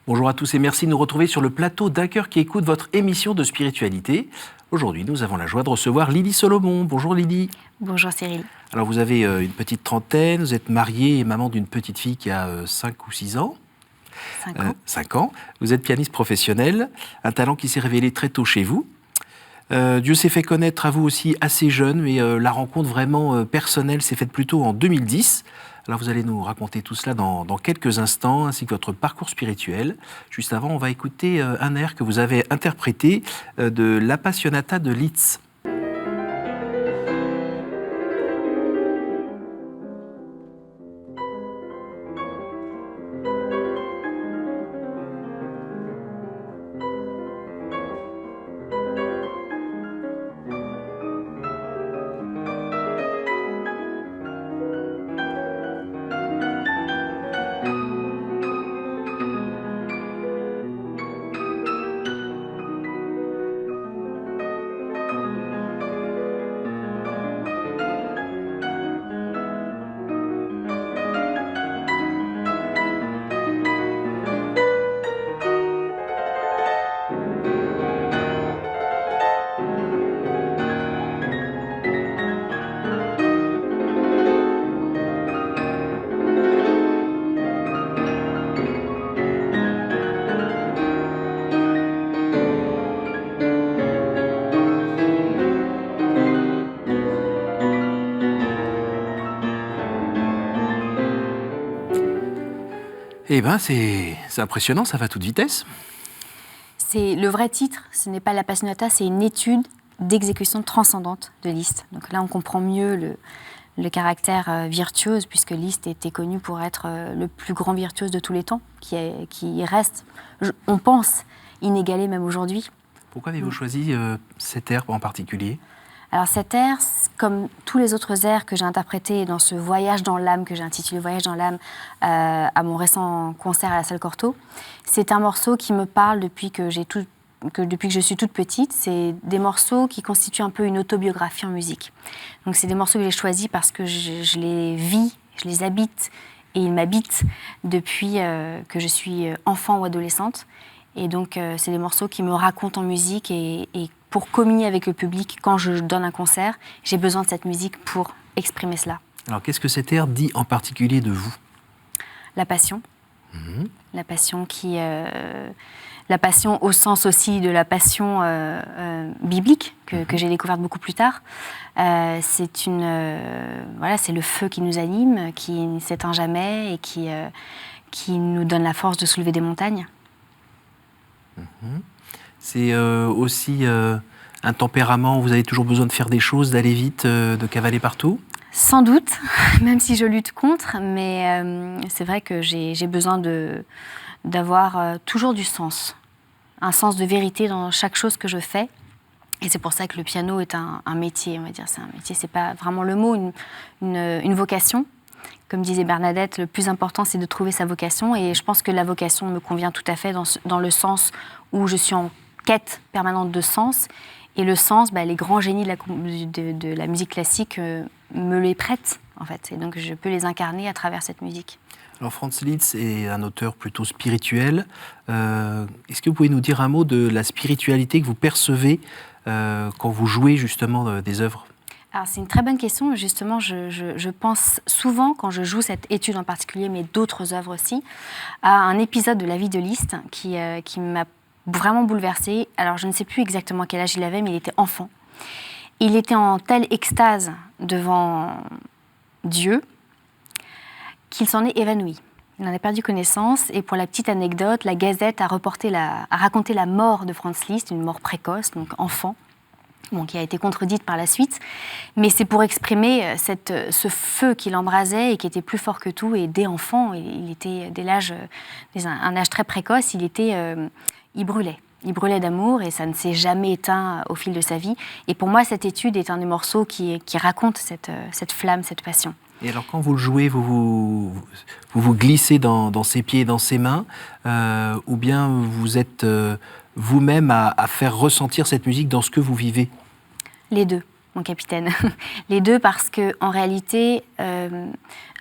Bonjour à tous et merci de nous retrouver sur le plateau d'un cœur qui écoute votre émission de spiritualité. Aujourd'hui, nous avons la joie de recevoir Lily Solomon. Bonjour Lily. Bonjour Cyril. Alors vous avez une petite trentaine, vous êtes mariée et maman d'une petite fille qui a 5 ou 6 ans. 5 ans. 5 ans. Vous êtes pianiste professionnelle, un talent qui s'est révélé très tôt chez vous. Dieu s'est fait connaître à vous aussi assez jeune, mais la rencontre vraiment personnelle s'est faite plutôt en 2010. Alors vous allez nous raconter tout cela dans quelques instants, ainsi que votre parcours spirituel. Juste avant, on va écouter un air que vous avez interprété de l'Appassionata de Liszt. Eh bien, c'est impressionnant, ça va à toute vitesse. C'est le vrai titre, ce n'est pas l'Appassionata, c'est une étude d'exécution transcendante de Liszt. Donc là, on comprend mieux le caractère virtuose, puisque Liszt était connu pour être le plus grand virtuose de tous les temps, qui reste, on pense, inégalé même aujourd'hui. Pourquoi avez-vous choisi cet air en particulier ? Alors cet air, comme tous les autres airs que j'ai interprétés dans ce voyage dans l'âme, que j'ai intitulé Voyage dans l'âme, à mon récent concert à la Salle Cortot, c'est un morceau qui me parle depuis que je suis toute petite. C'est des morceaux qui constituent un peu une autobiographie en musique. Donc c'est des morceaux que j'ai choisis parce que je les vis, je les habite et ils m'habitent depuis que je suis enfant ou adolescente. Et donc c'est des morceaux qui me racontent en musique et pour communier avec le public, quand je donne un concert, j'ai besoin de cette musique pour exprimer cela. Alors, qu'est-ce que cet air dit en particulier de vous ? La passion. La passion la passion au sens aussi de la passion biblique, que j'ai découverte beaucoup plus tard. C'est le feu qui nous anime, qui ne s'éteint jamais et qui nous donne la force de soulever des montagnes. C'est aussi un tempérament où vous avez toujours besoin de faire des choses, d'aller vite, de cavaler partout ? Sans doute, même si je lutte contre, mais c'est vrai que j'ai besoin d'avoir toujours du sens, un sens de vérité dans chaque chose que je fais. Et c'est pour ça que le piano est un métier, on va dire. C'est un métier, c'est pas vraiment le mot, une vocation. Comme disait Bernadette, le plus important, c'est de trouver sa vocation. Et je pense que la vocation me convient tout à fait dans le sens où je suis en quête permanente de sens. Et le sens, les grands génies de la musique classique me les prêtent, en fait. Et donc, je peux les incarner à travers cette musique. Alors, Franz Liszt est un auteur plutôt spirituel. Est-ce que vous pouvez nous dire un mot de la spiritualité que vous percevez quand vous jouez justement des œuvres ? Alors, c'est une très bonne question. Justement, je pense souvent, quand je joue cette étude en particulier, mais d'autres œuvres aussi, à un épisode de la vie de Liszt qui m'a vraiment bouleversée. Alors, je ne sais plus exactement quel âge il avait, mais il était enfant. Il était en telle extase devant Dieu qu'il s'en est évanoui. Il en a perdu connaissance. Et pour la petite anecdote, la Gazette a raconté la mort de Franz Liszt, une mort précoce, donc enfant. Qui a été contredite par la suite, mais c'est pour exprimer ce feu qui l'embrasait et qui était plus fort que tout. Et dès enfant, il était un âge très précoce, il brûlait d'amour et ça ne s'est jamais éteint au fil de sa vie. Et pour moi, cette étude est un des morceaux qui raconte cette flamme, cette passion. Et alors, quand vous le jouez, vous glissez dans ses pieds et dans ses mains, ou bien vous êtes vous-même à faire ressentir cette musique dans ce que vous vivez ? Les deux, mon capitaine. Les deux, parce qu'en réalité,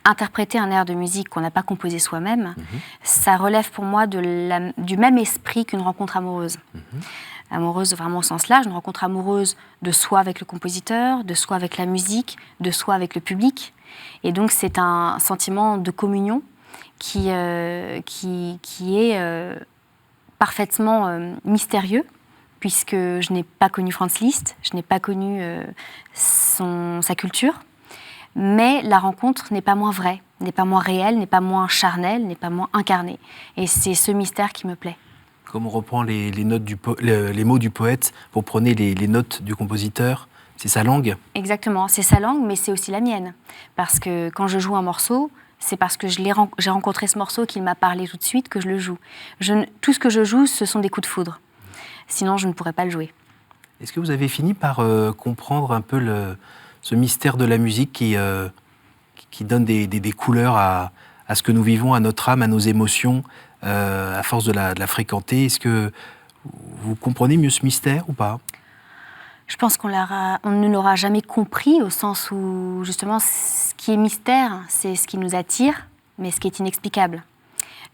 interpréter un air de musique qu'on n'a pas composé soi-même, ça relève pour moi du même esprit qu'une rencontre amoureuse. Amoureuse vraiment au sens large, une rencontre amoureuse de soi avec le compositeur, de soi avec la musique, de soi avec le public. Et donc c'est un sentiment de communion qui est parfaitement mystérieux, puisque je n'ai pas connu Franz Liszt, je n'ai pas connu sa culture, mais la rencontre n'est pas moins vraie, n'est pas moins réelle, n'est pas moins charnelle, n'est pas moins incarnée. Et c'est ce mystère qui me plaît. Comme on reprend les mots du poète, vous prenez les notes du compositeur, c'est sa langue? Exactement, c'est sa langue, mais c'est aussi la mienne. Parce que quand je joue un morceau, c'est parce que j'ai rencontré ce morceau qu'il m'a parlé tout de suite que je le joue. Tout ce que je joue, ce sont des coups de foudre. Sinon, je ne pourrais pas le jouer. Est-ce que vous avez fini par comprendre un peu ce mystère de la musique qui donne des couleurs à ce que nous vivons, à notre âme, à nos émotions, à force de la fréquenter? Est-ce que vous comprenez mieux ce mystère ou pas? Je pense qu'on ne l'aura jamais compris, au sens où, justement, ce qui est mystère, c'est ce qui nous attire, mais ce qui est inexplicable.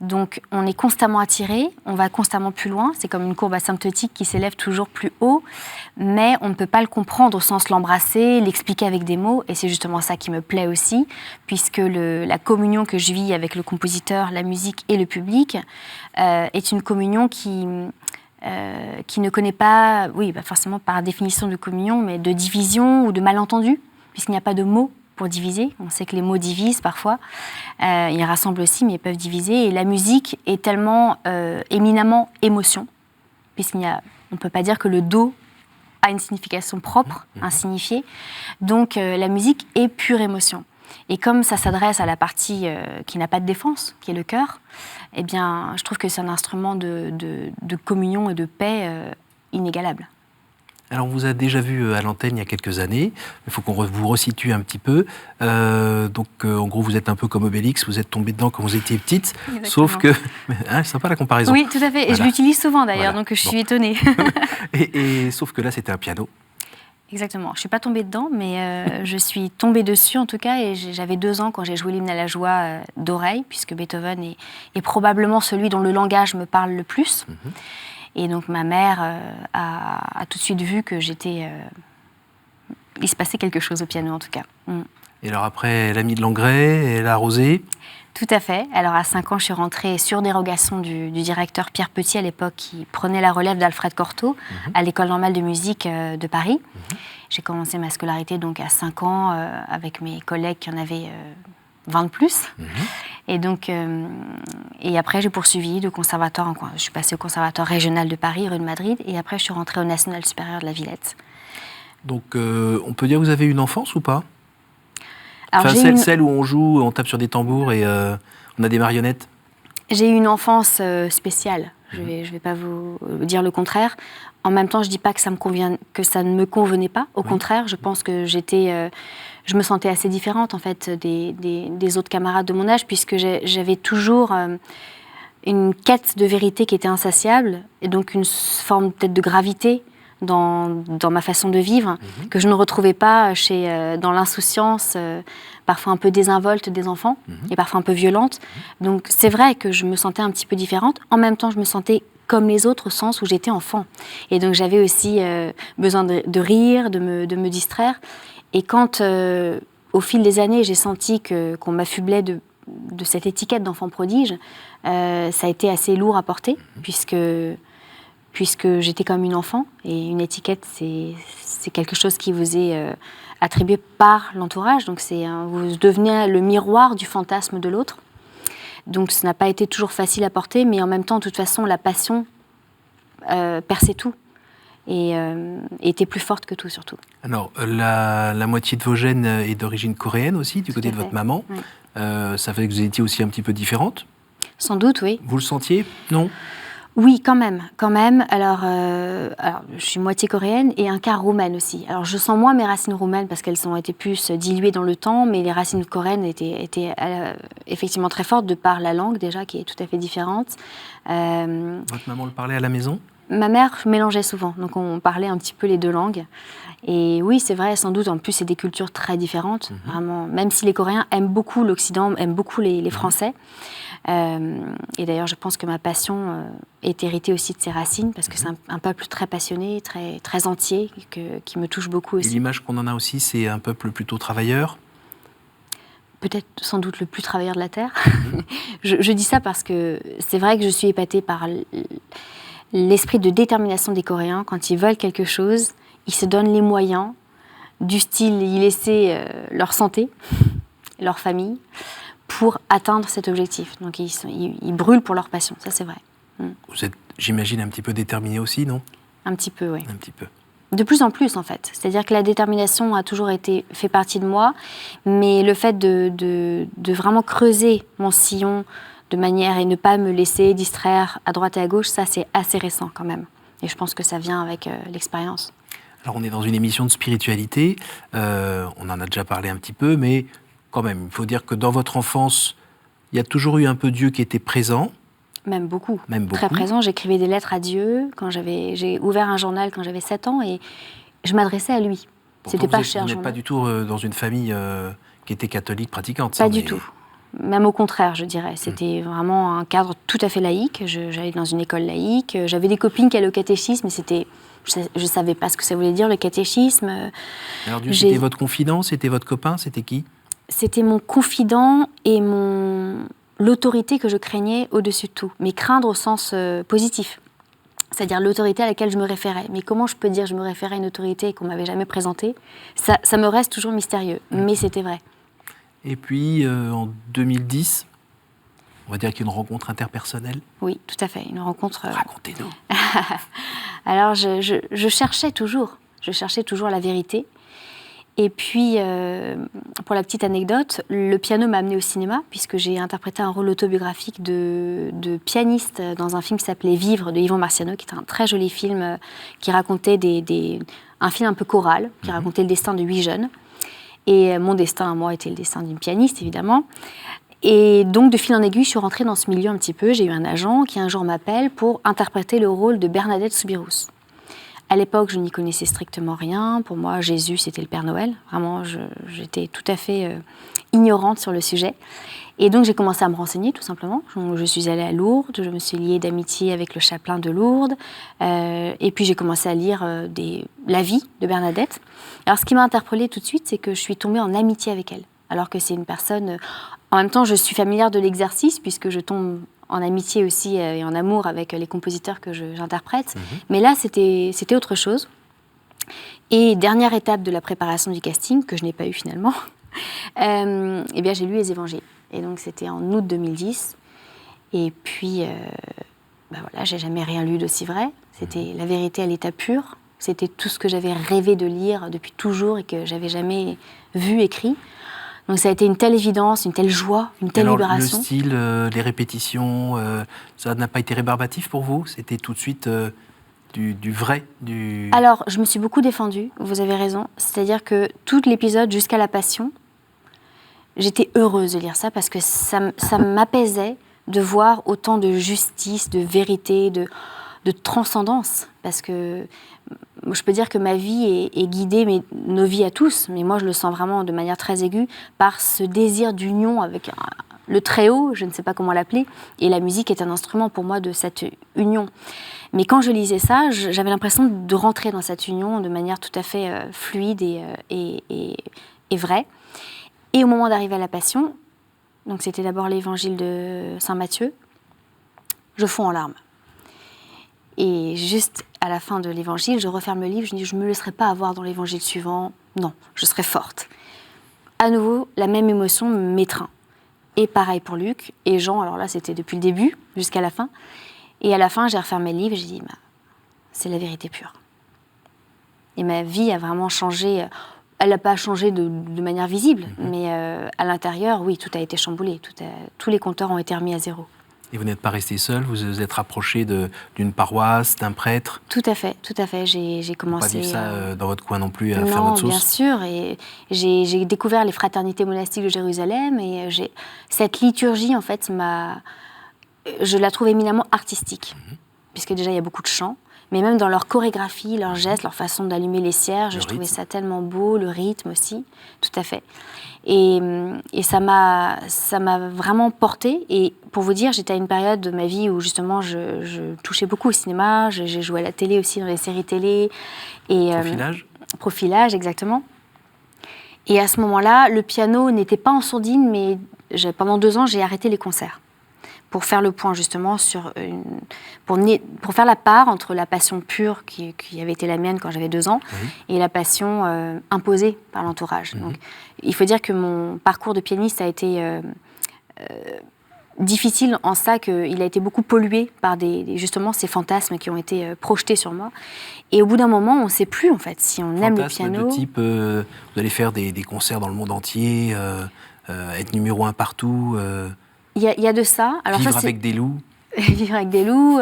Donc, on est constamment attiré, on va constamment plus loin, c'est comme une courbe asymptotique qui s'élève toujours plus haut, mais on ne peut pas le comprendre au sens l'embrasser, l'expliquer avec des mots, et c'est justement ça qui me plaît aussi, puisque la communion que je vis avec le compositeur, la musique et le public est une communion qui ne connaît pas, forcément par définition de communion, mais de division ou de malentendu, puisqu'il n'y a pas de mots pour diviser. On sait que les mots divisent parfois. Ils rassemblent aussi, mais ils peuvent diviser. Et la musique est tellement éminemment émotion, puisqu'on ne peut pas dire que le do a une signification propre, insignifiée. Donc la musique est pure émotion. Et comme ça s'adresse à la partie qui n'a pas de défense, qui est le cœur, eh bien, je trouve que c'est un instrument de communion et de paix inégalable. Alors, on vous a déjà vu à l'antenne il y a quelques années. Il faut qu'on vous resitue un petit peu. En gros, vous êtes un peu comme Obélix. Vous êtes tombé dedans quand vous étiez petite. Exactement. Sauf que... c'est sympa la comparaison. Oui, tout à fait. Et je l'utilise souvent d'ailleurs, donc je suis étonnée. Sauf que là, c'était un piano. Exactement. Je ne suis pas tombée dedans, mais je suis tombée dessus en tout cas. Et j'avais 2 ans quand j'ai joué l'hymne à la joie d'oreille, puisque Beethoven est probablement celui dont le langage me parle le plus. Et donc ma mère a tout de suite vu que j'étais... il se passait quelque chose au piano en tout cas. Et alors après, elle a mis de l'engrais, elle a arrosé? Tout à fait. Alors à 5 ans, je suis rentrée sur dérogation du directeur Pierre Petit à l'époque, qui prenait la relève d'Alfred Cortot à l'École normale de musique de Paris. J'ai commencé ma scolarité donc à 5 ans avec mes collègues qui en avaient 20 de plus. Et donc, et après, j'ai poursuivi le conservatoire. Je suis passée au conservatoire régional de Paris, rue de Madrid, et après, je suis rentrée au National supérieur de la Villette. Donc, on peut dire que vous avez une enfance ou pas? Alors, celle où on joue, on tape sur des tambours et on a des marionnettes? J'ai eu une enfance spéciale. Je vais pas vous dire le contraire. En même temps, je dis pas que ça ne me convenait pas. Au contraire, je pense que je me sentais assez différente en fait des autres camarades de mon âge, puisque j'avais toujours une quête de vérité qui était insatiable, et donc une forme peut-être de gravité dans ma façon de vivre, que je ne retrouvais pas dans l'insouciance, parfois un peu désinvolte des enfants, et parfois un peu violente. Donc c'est vrai que je me sentais un petit peu différente. En même temps, je me sentais comme les autres, au sens où j'étais enfant. Et donc j'avais aussi besoin de rire, de me distraire. Et quand, au fil des années, j'ai senti qu'on m'affublait de cette étiquette d'enfant prodige, ça a été assez lourd à porter, puisque j'étais comme une enfant, et une étiquette, c'est quelque chose qui vous est attribué par l'entourage, donc vous devenez le miroir du fantasme de l'autre. Donc ça n'a pas été toujours facile à porter, mais en même temps, de toute façon, la passion perçait tout, et était plus forte que tout, surtout. Alors, la moitié de vos gènes est d'origine coréenne aussi, du côté de votre maman. Oui. Ça fait que vous étiez aussi un petit peu différente? Sans doute, oui. Vous le sentiez? Non? Oui, quand même. Alors, je suis moitié coréenne et un quart roumaine aussi. Alors, je sens moins mes racines roumaines parce qu'elles ont été plus diluées dans le temps, mais les racines coréennes étaient effectivement très fortes de par la langue déjà, qui est tout à fait différente. Votre maman le parlait à la maison? Ma mère mélangeait souvent, donc on parlait un petit peu les deux langues. Et oui, c'est vrai, sans doute, en plus, c'est des cultures très différentes. Vraiment, même si les Coréens aiment beaucoup l'Occident, aiment beaucoup les Français. Et d'ailleurs, je pense que ma passion est héritée aussi de ses racines, parce que c'est un peuple très passionné, très, très entier, qui me touche beaucoup aussi. Et l'image qu'on en a aussi, c'est un peuple plutôt travailleur. Peut-être sans doute le plus travailleur de la Terre. Je dis ça parce que c'est vrai que je suis épatée par l'esprit de détermination des Coréens. Quand ils veulent quelque chose, ils se donnent les moyens, du style y laisser leur santé, leur famille, pour atteindre cet objectif. Donc ils brûlent pour leur passion, ça c'est vrai. Vous êtes, j'imagine, un petit peu déterminé aussi, non? Un petit peu, oui. Un petit peu. De plus en plus, en fait. C'est-à-dire que la détermination a toujours fait partie de moi, mais le fait de vraiment creuser mon sillon de manière et ne pas me laisser distraire à droite et à gauche, ça, c'est assez récent quand même. Et je pense que ça vient avec l'expérience. Alors, on est dans une émission de spiritualité. On en a déjà parlé un petit peu, mais quand même, il faut dire que dans votre enfance, il y a toujours eu un peu Dieu qui était présent. Même beaucoup. Même beaucoup. Très présent. J'écrivais des lettres à Dieu. J'ai ouvert un journal quand j'avais 7 ans et je m'adressais à lui. C'était pas cher. Vous n'êtes pas du tout dans une famille qui était catholique pratiquante. Pas du tout. Même au contraire, je dirais. C'était vraiment un cadre tout à fait laïque. J'allais dans une école laïque. J'avais des copines qui allaient au catéchisme, mais c'était... Je ne savais pas ce que ça voulait dire, le catéchisme. Alors, Dieu, c'était votre confident? C'était votre copain? C'était qui? C'était mon confident et l'autorité que je craignais au-dessus de tout. Mais craindre au sens positif. C'est-à-dire l'autorité à laquelle je me référais. Mais comment je peux dire que je me référais à une autorité qu'on ne m'avait jamais présentée? Ça me reste toujours mystérieux, mais c'était vrai. Et puis, en 2010, on va dire qu'il y a une rencontre interpersonnelle. Oui, tout à fait, une rencontre... Racontez-nous. Alors, je cherchais toujours la vérité. Et puis, pour la petite anecdote, le piano m'a amenée au cinéma, puisque j'ai interprété un rôle autobiographique de pianiste dans un film qui s'appelait Vivre, de Yvon Marciano, qui était un très joli film qui racontait un film un peu choral, qui racontait le destin de 8 jeunes. Et mon destin à moi était le destin d'une pianiste, évidemment. Et donc, de fil en aiguille, je suis rentrée dans ce milieu un petit peu. J'ai eu un agent qui, un jour, m'appelle pour interpréter le rôle de Bernadette Soubirous. À l'époque, je n'y connaissais strictement rien. Pour moi, Jésus, c'était le Père Noël. Vraiment, j'étais tout à fait ignorante sur le sujet. Et donc, j'ai commencé à me renseigner, tout simplement. Je suis allée à Lourdes, je me suis liée d'amitié avec le chapelain de Lourdes. Et puis, j'ai commencé à lire la vie de Bernadette. Alors, ce qui m'a interpellée tout de suite, c'est que je suis tombée en amitié avec elle. Alors que c'est une personne... En même temps, je suis familière de l'exercice, puisque je tombe en amitié aussi et en amour avec les compositeurs que j'interprète. Mais là, c'était autre chose. Et dernière étape de la préparation du casting, que je n'ai pas eu finalement, eh bien, j'ai lu les Évangiles. Et donc, c'était en août 2010. Et puis, voilà, j'ai jamais rien lu d'aussi vrai. C'était la vérité à l'état pur. C'était tout ce que j'avais rêvé de lire depuis toujours et que j'avais jamais vu écrit. Donc ça a été une telle évidence, une telle joie, une telle libération. Le style, les répétitions, ça n'a pas été rébarbatif pour vous? C'était tout de suite du vrai Alors, je me suis beaucoup défendue, vous avez raison. C'est-à-dire que tout l'épisode jusqu'à la Passion, j'étais heureuse de lire ça parce que ça m'apaisait de voir autant de justice, de vérité, de transcendance. Parce que je peux dire que ma vie est guidée, mais nos vies à tous, mais moi je le sens vraiment de manière très aiguë, par ce désir d'union avec le Très-Haut, je ne sais pas comment l'appeler, et la musique est un instrument pour moi de cette union. Mais quand je lisais ça, j'avais l'impression de rentrer dans cette union de manière tout à fait fluide et vraie. Et au moment d'arriver à la Passion, donc c'était d'abord l'évangile de Saint Matthieu, je fonds en larmes. Et juste à la fin de l'évangile, je referme le livre, je dis je ne me laisserai pas avoir dans l'évangile suivant, non, je serai forte. À nouveau, la même émotion m'étreint. Et pareil pour Luc et Jean, alors là c'était depuis le début jusqu'à la fin. Et à la fin, j'ai refermé le livre et j'ai dit c'est la vérité pure. Et ma vie a vraiment changé. Elle n'a pas changé de manière visible, mais à l'intérieur, oui, tout a été chamboulé. Tous les compteurs ont été remis à zéro. Et vous n'êtes pas resté seul, vous vous êtes rapproché d'une paroisse, d'un prêtre? Tout à fait, tout à fait. J'ai commencé... Pas vivre ça dans votre coin non plus, à faire votre sauce? Non, bien sûr. Et j'ai découvert les fraternités monastiques de Jérusalem et cette liturgie, en fait, je la trouve éminemment artistique. puisque déjà il y a beaucoup de chant, mais même dans leur chorégraphie, leurs gestes, leur façon d'allumer les cierges, je trouvais ça tellement beau, le rythme aussi, tout à fait. Et ça m'a vraiment portée. Et pour vous dire, j'étais à une période de ma vie où justement je touchais beaucoup au cinéma, j'ai joué à la télé aussi, dans les séries télé. Profilage. Profilage, exactement. Et à ce moment-là, le piano n'était pas en sourdine, mais pendant 2 ans, j'ai arrêté les concerts pour faire le point justement pour faire la part entre la passion pure qui avait été la mienne quand j'avais 2 ans et la passion imposée par l'entourage. Donc, il faut dire que mon parcours de pianiste a été difficile en ça qu'il a été beaucoup pollué par justement ces fantasmes qui ont été projetés sur moi. Et au bout d'un moment, on ne sait plus en fait si on aime le piano. De type, vous allez faire des concerts dans le monde entier, être numéro 1 partout. Il y a de ça. Alors vivre ça, avec des loups. Vivre avec des loups,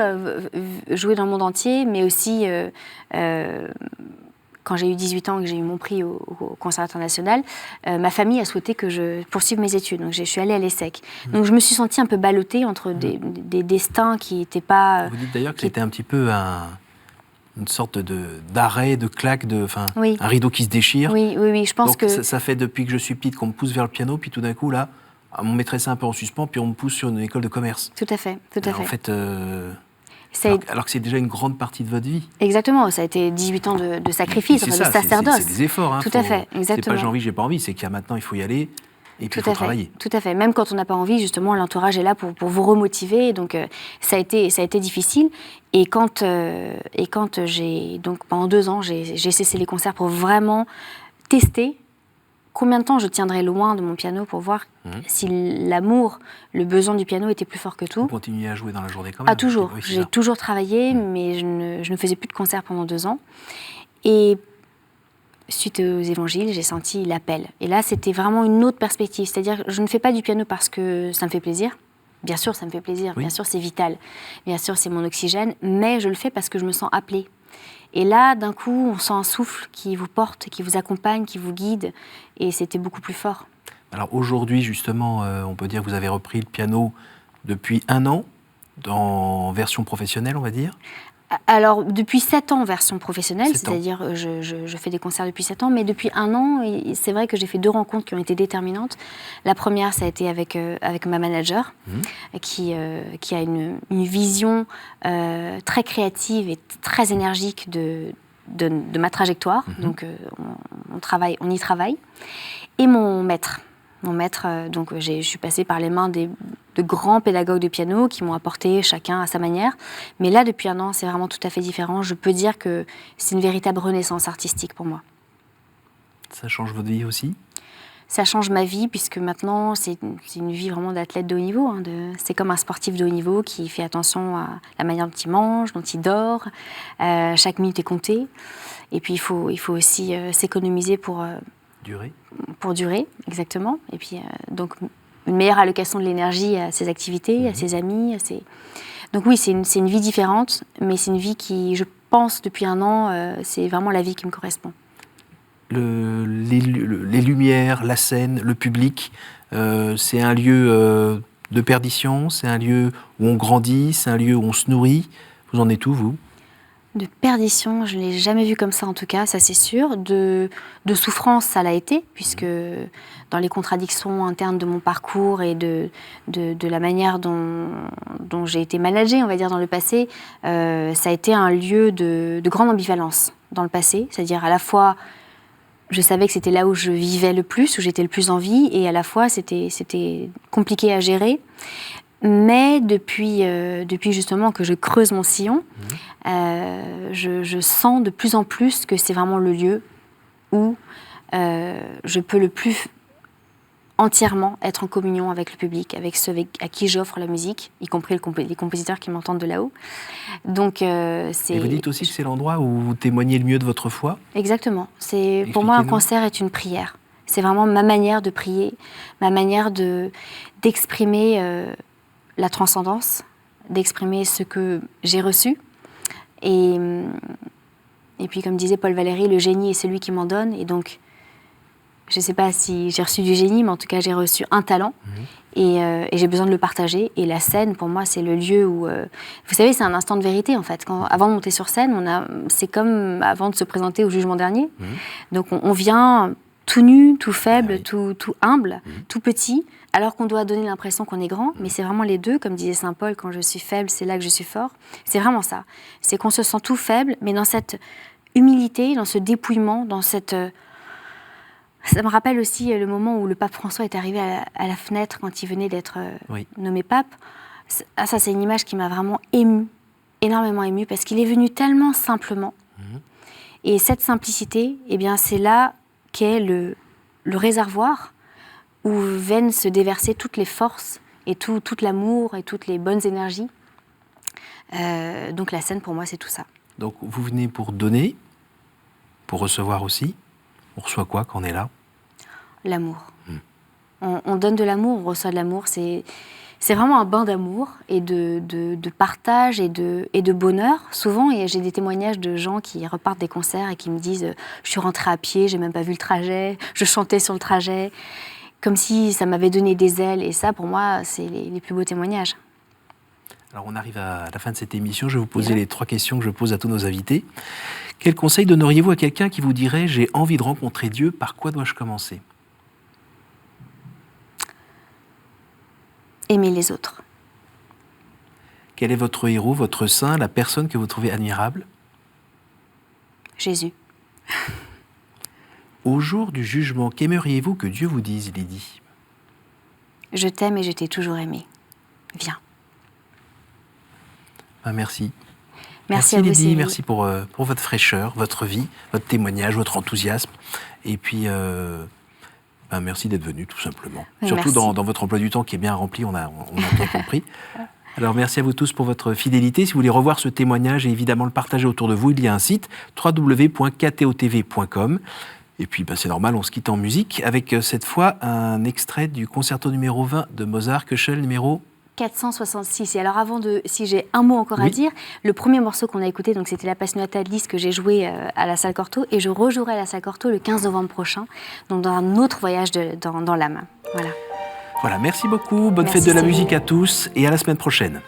jouer dans le monde entier, mais aussi quand j'ai eu 18 ans et que j'ai eu mon prix au Conservatoire national, ma famille a souhaité que je poursuive mes études. Donc je suis allée à l'ESSEC. Donc je me suis sentie un peu ballottée entre des destins qui n'étaient pas... Vous dites d'ailleurs que c'était un petit peu une sorte d'arrêt, de claque, un rideau qui se déchire. Oui, je pense que... Ça fait depuis que je suis petite qu'on me pousse vers le piano, puis tout d'un coup, là, on mettrait ça un peu en suspens, puis on me pousse sur une école de commerce. Tout à fait, tout à fait. En fait, alors que c'est déjà une grande partie de votre vie. Exactement, ça a été 18 ans de sacrifice, de sacerdoce. C'est des efforts. Tout à fait, exactement. C'est pas j'ai envie, j'ai pas envie, c'est qu'il y a maintenant, il faut y aller, et puis il faut travailler. Tout à fait, même quand on n'a pas envie, justement, l'entourage est là pour vous remotiver, donc ça a été difficile. Et quand j'ai, donc pendant 2 ans, j'ai cessé les concerts pour vraiment tester combien de temps je tiendrais loin de mon piano pour voir si l'amour, le besoin du piano était plus fort que tout. Vous continuez à jouer dans la journée quand même? Ah, toujours. J'ai toujours travaillé, mais je ne faisais plus de concerts pendant 2 ans. Et suite aux évangiles, j'ai senti l'appel. Et là, c'était vraiment une autre perspective. C'est-à-dire, je ne fais pas du piano parce que ça me fait plaisir. Bien sûr, ça me fait plaisir. Bien sûr, c'est vital. Bien sûr, c'est mon oxygène. Mais je le fais parce que je me sens appelée. Et là, d'un coup, on sent un souffle qui vous porte, qui vous accompagne, qui vous guide. Et c'était beaucoup plus fort. Alors aujourd'hui, justement, on peut dire que vous avez repris le piano depuis 1 an, en version professionnelle, on va dire. Alors, depuis 7 ans en version professionnelle, c'est-à-dire je fais des concerts depuis 7 ans, mais depuis 1 an, c'est vrai que j'ai fait 2 rencontres qui ont été déterminantes. La première, ça a été avec ma manager, qui a une vision très créative et très énergique de ma trajectoire. Donc, on y travaille. Et mon maître. Donc je suis passée par les mains de grands pédagogues de piano qui m'ont apporté chacun à sa manière. Mais là, depuis 1 an, c'est vraiment tout à fait différent. Je peux dire que c'est une véritable renaissance artistique pour moi. Ça change votre vie aussi ? Ça change ma vie, puisque maintenant, c'est une vie vraiment d'athlète de haut niveau. C'est comme un sportif de haut niveau qui fait attention à la manière dont il mange, dont il dort. Chaque minute est comptée. Et puis, il faut aussi s'économiser pour durer, exactement. Et puis, donc, une meilleure allocation de l'énergie à ses activités, à ses amis. Donc oui, c'est une vie différente, mais c'est une vie qui, je pense, depuis 1 an, c'est vraiment la vie qui me correspond. Les lumières, la scène, le public, c'est un lieu de perdition, c'est un lieu où on grandit, c'est un lieu où on se nourrit. Vous en êtes où, vous ? De perdition, je ne l'ai jamais vu comme ça en tout cas, ça c'est sûr. De souffrance, ça l'a été, puisque dans les contradictions internes de mon parcours et de la manière dont j'ai été managée, on va dire, dans le passé, ça a été un lieu de grande ambivalence dans le passé. C'est-à-dire à la fois, je savais que c'était là où je vivais le plus, où j'étais le plus en vie, et à la fois c'était compliqué à gérer. Mais depuis justement que je creuse mon sillon, je sens de plus en plus que c'est vraiment le lieu où je peux le plus entièrement être en communion avec le public, avec ceux à qui j'offre la musique, y compris les compositeurs qui m'entendent de là-haut. Donc, Et vous dites aussi que c'est l'endroit où vous témoignez le mieux de votre foi ? Exactement. Pour moi, un concert est une prière. C'est vraiment ma manière de prier, ma manière d'exprimer la transcendance, d'exprimer ce que j'ai reçu. Et puis, comme disait Paul Valéry, le génie est celui qui m'en donne. Et donc, Je ne sais pas si j'ai reçu du génie, mais en tout cas, j'ai reçu un talent. Et j'ai besoin de le partager. Et la scène, pour moi, c'est le lieu où... vous savez, c'est un instant de vérité, en fait. Avant de monter sur scène, c'est comme avant de se présenter au jugement dernier. Donc, on vient tout nu, tout faible, tout humble, tout petit, alors qu'on doit donner l'impression qu'on est grand. Mais c'est vraiment les deux. Comme disait saint Paul, quand je suis faible, c'est là que je suis fort. C'est vraiment ça. C'est qu'on se sent tout faible, mais dans cette humilité, dans ce dépouillement, dans cette... Ça me rappelle aussi le moment où le pape François est arrivé à la fenêtre quand il venait d'être nommé pape. Ça, c'est une image qui m'a vraiment émue, énormément émue, parce qu'il est venu tellement simplement. Et cette simplicité, eh bien, c'est là qu'est le réservoir où viennent se déverser toutes les forces et tout l'amour et toutes les bonnes énergies. Donc la scène, pour moi, c'est tout ça. Donc vous venez pour donner, pour recevoir aussi. On reçoit quoi quand on est là? L'amour. On donne de l'amour, on reçoit de l'amour. C'est vraiment un bain d'amour et de partage et de bonheur. Souvent, et j'ai des témoignages de gens qui repartent des concerts et qui me disent « Je suis rentrée à pied, j'ai même pas vu le trajet, je chantais sur le trajet », comme si ça m'avait donné des ailes. Et ça, pour moi, c'est les plus beaux témoignages. Alors, on arrive à la fin de cette émission. Je vais vous poser les 3 questions que je pose à tous nos invités. Quel conseil donneriez-vous à quelqu'un qui vous dirait « J'ai envie de rencontrer Dieu, par quoi dois-je commencer ?» Aimer les autres. Quel est votre héros, votre saint, la personne que vous trouvez admirable? Jésus. Au jour du jugement, qu'aimeriez-vous que Dieu vous dise, Lydie? Je t'aime et je t'ai toujours aimé. Viens. Merci. Merci à vous, Lydie, Cyril. merci pour votre fraîcheur, votre vie, votre témoignage, votre enthousiasme. Et puis, merci d'être venu, tout simplement. Oui, surtout merci. dans votre emploi du temps qui est bien rempli, on a bien compris. Alors, merci à vous tous pour votre fidélité. Si vous voulez revoir ce témoignage et évidemment le partager autour de vous, il y a un site www.ktotv.com. Et puis, c'est normal, on se quitte en musique avec cette fois un extrait du concerto numéro 20 de Mozart, Köchel numéro 466. Et alors si j'ai un mot encore à dire, le premier morceau qu'on a écouté, donc c'était la Passionata de Liszt que j'ai joué à la salle Cortot, et je rejouerai à la salle Cortot le 15 novembre prochain, donc dans un autre voyage dans l'âme. Voilà. Voilà, merci beaucoup, bonne fête de la musique à tous et à la semaine prochaine.